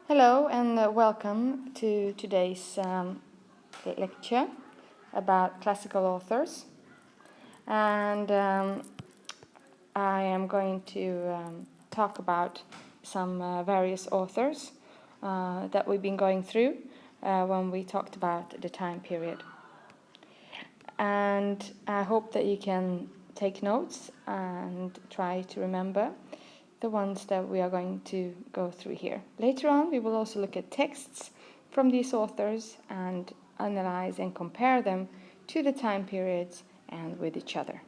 Hello and welcome to today's lecture about classical authors. And I am going to talk about some various authors that we've been going through when we talked about the time period. And I hope that you can take notes and try to remember the ones that we are going to go through here. Later on, we will also look at texts from these authors and analyze and compare them to the time periods and with each other.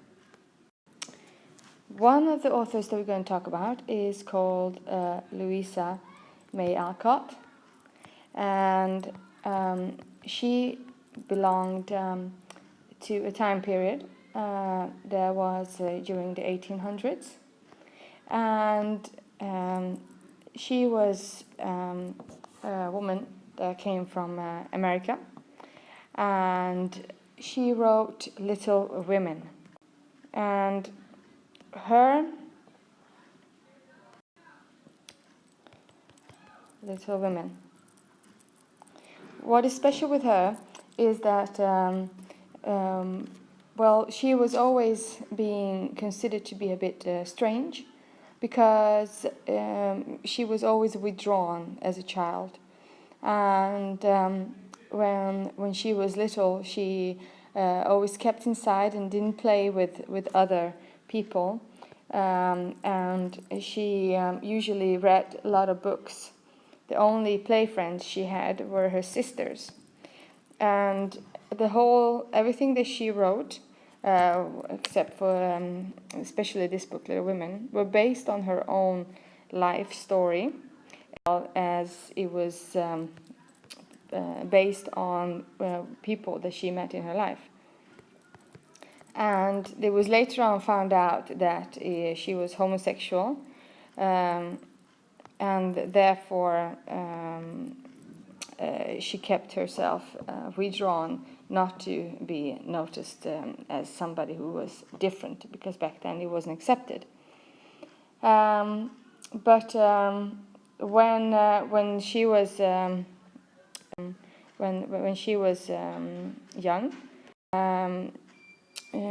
One of the authors that we're going to talk about is called Louisa May Alcott, and she belonged to a time period that was during the 1800s. And she was a woman that came from America, and she wrote Little Women. And her Little Women. What is special with her is that, she was always being considered to be a bit strange, because she was always withdrawn as a child, and when she was little, she always kept inside and didn't play with other people, and she usually read a lot of books. The only play friends she had were her sisters, and everything that she wrote, except for especially this book, Little Women, were based on her own life story, as it was based on people that she met in her life. And it was later on found out that she was homosexual, and therefore she kept herself withdrawn, not to be noticed as somebody who was different, because back then it wasn't accepted. But when she was young,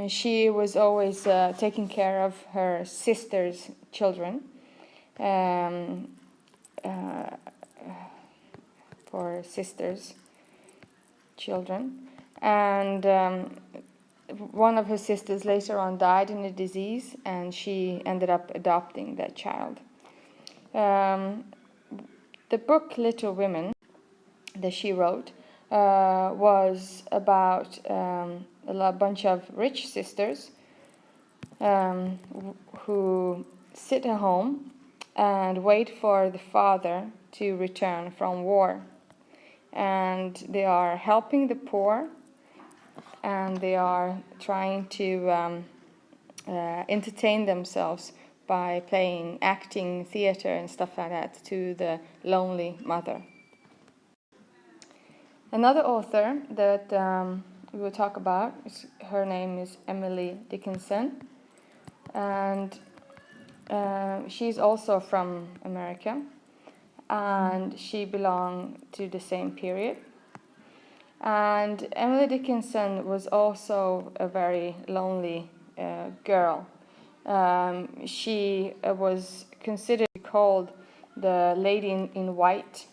she was always taking care of her sister's children, for sisters' children, and one of her sisters later on died in a disease, and she ended up adopting that child. The book Little Women that she wrote was about a bunch of rich sisters who sit at home and wait for the father to return from war. And they are helping the poor, and they are trying to entertain themselves by acting theater and stuff like that to the lonely mother. Another author that we will talk about, her name is Emily Dickinson, and she's also from America, and she belonged to the same period. And Emily Dickinson was also a very lonely girl. She was considered called the Lady in White,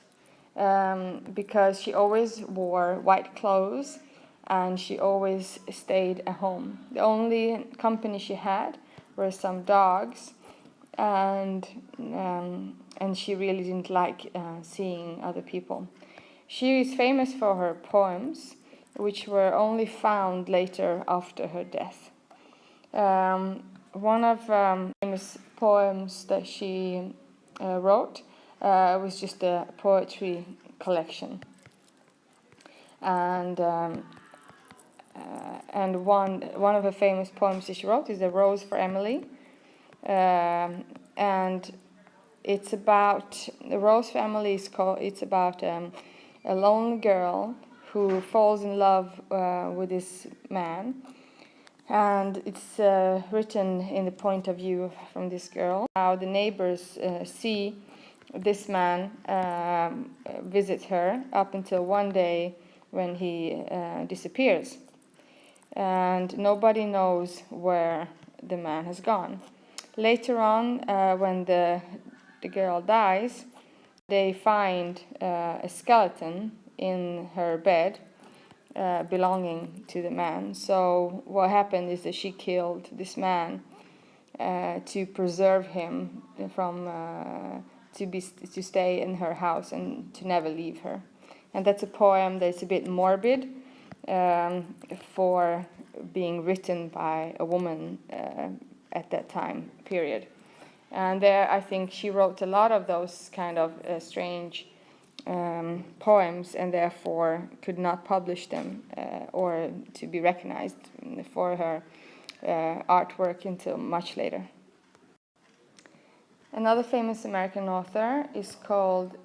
because she always wore white clothes and she always stayed at home. The only company she had were some dogs, and she really didn't like seeing other people. She is famous for her poems, which were only found later after her death. One of famous poems that she wrote was just a poetry collection, and one of her famous poems that she wrote is "The Rose for Emily," and it's about the Rose for Emily. It's about a lone girl who falls in love with this man, and it's written in the point of view from this girl. How the neighbors see this man visits her up until one day when he disappears. And nobody knows where the man has gone. Later on, when the girl dies, they find a skeleton in her bed belonging to the man. So what happened is that she killed this man to preserve him from to stay in her house and to never leave her. And that's a poem that's a bit morbid for being written by a woman at that time period. And there, I think she wrote a lot of those kind of strange poems, and therefore could not publish them or to be recognized for her artwork until much later. Another famous American author is called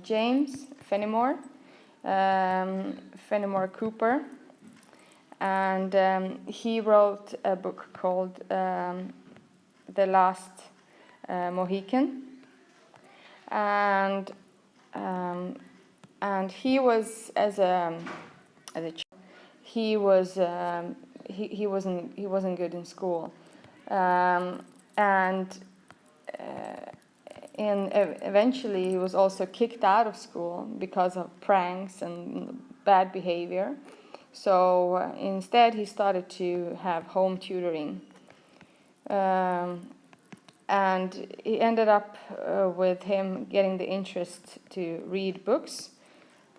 James Fenimore, Fenimore Cooper, and he wrote a book called The Last Mohican, and he was he wasn't good in school, eventually he was also kicked out of school because of pranks and bad behavior. So instead he started to have home tutoring. And it ended up with him getting the interest to read books,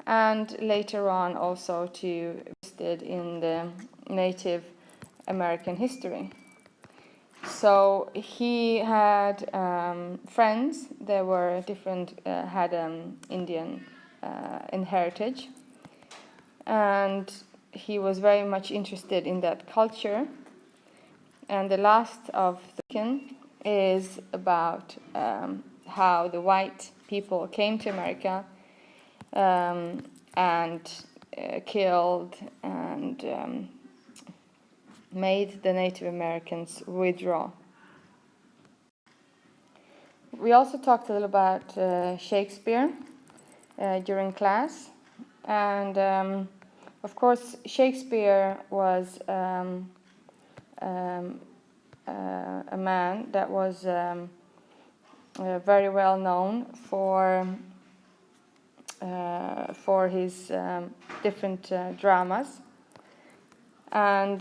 and later on also to interested in the Native American history. So he had friends that were different, had Indian heritage, and he was very much interested in that culture. And the last of the is about how the white people came to America and killed and made the Native Americans withdraw. We also talked a little about Shakespeare during class, and of course Shakespeare was a man that was very well known for his different dramas, and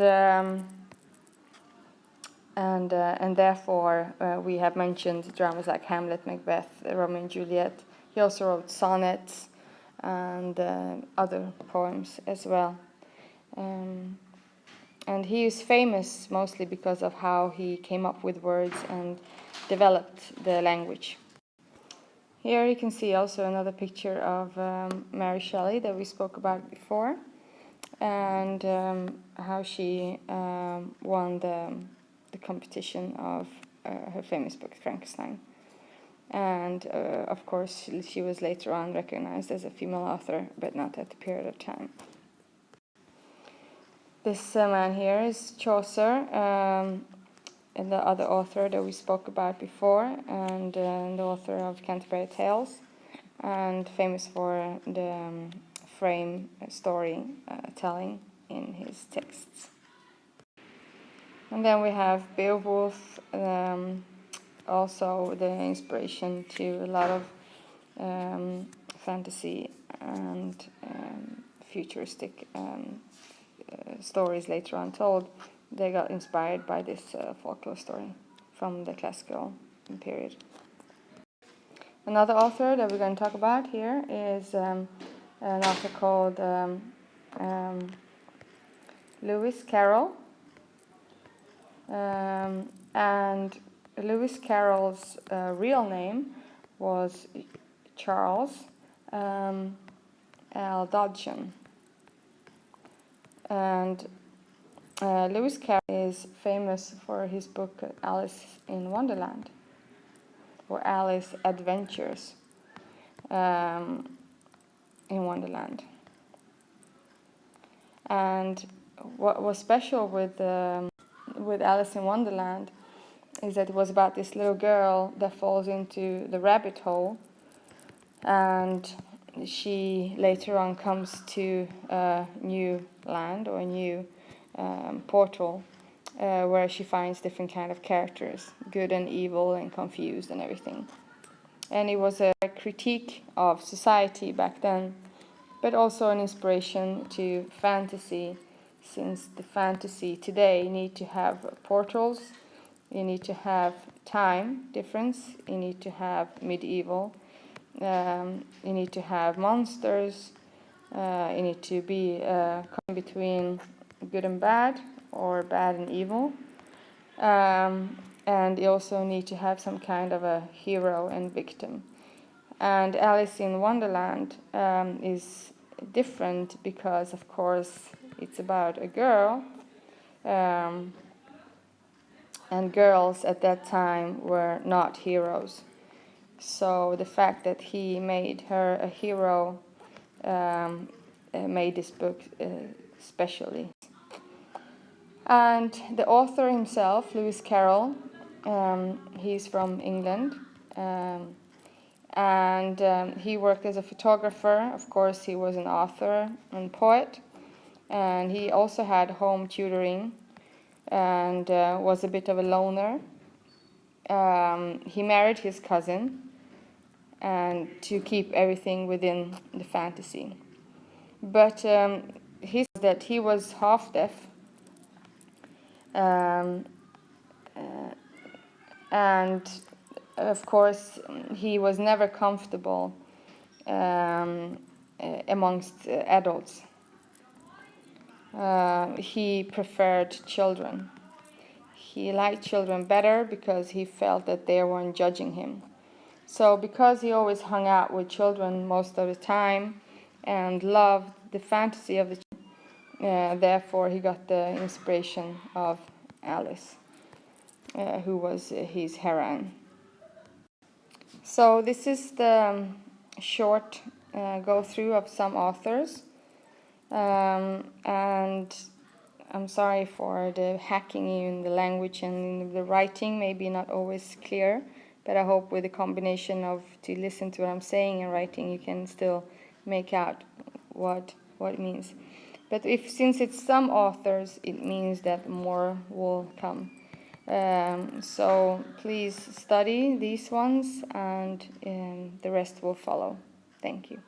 therefore we have mentioned dramas like Hamlet, Macbeth, Romeo and Juliet. He also wrote sonnets and other poems as well. And he is famous mostly because of how he came up with words and developed the language. Here you can see also another picture of Mary Shelley that we spoke about before, and how she won the competition of her famous book Frankenstein. And of course she was later on recognized as a female author, but not at the period of time. This man here is Chaucer, and the other author that we spoke about before, and the author of Canterbury Tales, and famous for the frame story telling in his texts. And then we have Beowulf, also the inspiration to a lot of fantasy and futuristic stories later on told. They got inspired by this folklore story from the classical period. Another author that we're going to talk about here is an author called Lewis Carroll. And Lewis Carroll's real name was Charles L. Dodgson. And Lewis Carroll is famous for his book Alice in Wonderland, or Alice Adventures in Wonderland. And what was special with Alice in Wonderland is that it was about this little girl that falls into the rabbit hole and she later on comes to a new land or a new portal where she finds different kind of characters, good and evil and confused and everything. And it was a critique of society back then, but also an inspiration to fantasy, since the fantasy today need to have portals, you need to have time difference, you need to have medieval, you need to have monsters, you need to be between good and bad, or bad and evil. And you also need to have some kind of a hero and victim. And Alice in Wonderland is different because, of course, it's about a girl, and girls at that time were not heroes. So the fact that he made her a hero made this book specially. And the author himself, Lewis Carroll, he's from England, and he worked as a photographer. Of course, he was an author and poet, and he also had home tutoring and was a bit of a loner. He married his cousin and to keep everything within the fantasy. But he said that he was half deaf, and of course he was never comfortable amongst adults. He preferred children. He liked children better because he felt that they weren't judging him. So because he always hung out with children most of the time and loved the fantasy of the children, therefore he got the inspiration of Alice, who was his heroine. So this is the short go-through of some authors. And I'm sorry for the hacking in the language and the writing, maybe not always clear, but I hope with a combination of to listen to what I'm saying and writing, you can still make out what it means. But since it's some authors, it means that more will come. So please study these ones, and the rest will follow. Thank you.